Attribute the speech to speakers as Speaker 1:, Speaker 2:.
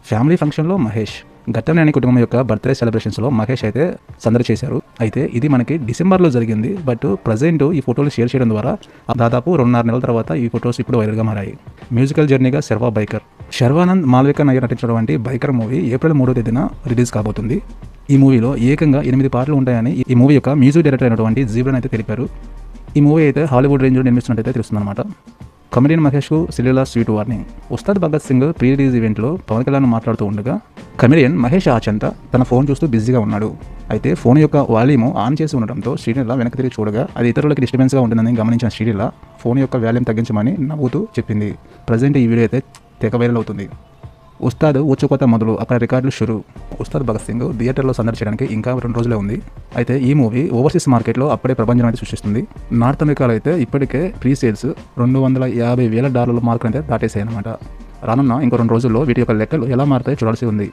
Speaker 1: Family ఫంక్షన్లో మహేష్ ఘట్టమనేని కుటుంబం యొక్క బర్త్డే సెలబ్రేషన్స్లో మహేష్ అయితే సందడి చేశారు. అయితే ఇది మనకి డిసెంబర్లో జరిగింది. బట్ ప్రజెంట్ ఈ ఫోటోలు షేర్ చేయడం ద్వారా దాదాపు 2.5 నెలల తర్వాత ఈ ఫొటోస్ ఇప్పుడు వైరల్గా మారాయి. మ్యూజికల్ జర్నీగా శర్వా బైకర్, శర్వానంద్, మాల్విక నాయర్ నటించినటువంటి బైకర్ మూవీ ఏప్రిల్ 3వ తేదీన రిలీజ్ కాబోతుంది. ఈ మూవీలో ఏకంగా 8 పాటలు ఉంటాయని ఈ మూవీ యొక్క మ్యూజిక్ డైరెక్టర్ అయినటువంటి జీబ్రాన్ అయితే తెలిపారు. ఈ మూవీ అయితే హాలీవుడ్ రేంజ్లో నిర్మిస్తున్నట్టయితే తెలుస్తుందన్నమాట. కమెడియన్ మహేష్కు సిలిలా sweet warning. Ustaad Bhagat Singh pre release ఈవెంట్లో పవన్ కళ్యాణ్ మాట్లాడుతూ ఉండగా కమెడియన్ మహేష్ ఆచంత తన ఫోన్ చూస్తూ బిజీగా ఉన్నాడు. అయితే ఫోన్ యొక్క వాల్యూమ్ ఆన్ చేసి ఉండడంతో శ్రీలీల వెనక్కి తిరిగి చూడగా అది ఇతరులకి డిస్టర్బెన్స్గా ఉంటుందని గమనించిన శ్రీలీల ఫోన్ యొక్క వాల్యూమ్ తగ్గించమని నవ్వుతూ చెప్పింది. ప్రజెంట్ ఈ వీడియో అయితే తెగ వైరల్ అవుతుంది. ఉస్తాద్ ఊచుకోత మొదలు అక్కడ రికార్డులు షురు. ఉస్తాద్ భగత్ సింగ్ థియేటర్లో సందడి చేయడానికి ఇంకా 2 రోజులే ఉంది. అయితే ఈ మూవీ ఓవర్సీస్ మార్కెట్లో అప్పుడే ప్రపంచం అయితే సృష్టిస్తుంది. నార్త్ అమెరికాలో అయితే ఇప్పటికే ప్రీ సేల్స్ $250,000 మార్కులు అయితే దాటేసాయి అనమాట. రానున్న ఇంకో 2 రోజుల్లో వీటి యొక్క లెక్కలు ఎలా మారుతాయో చూడాల్సి ఉంది.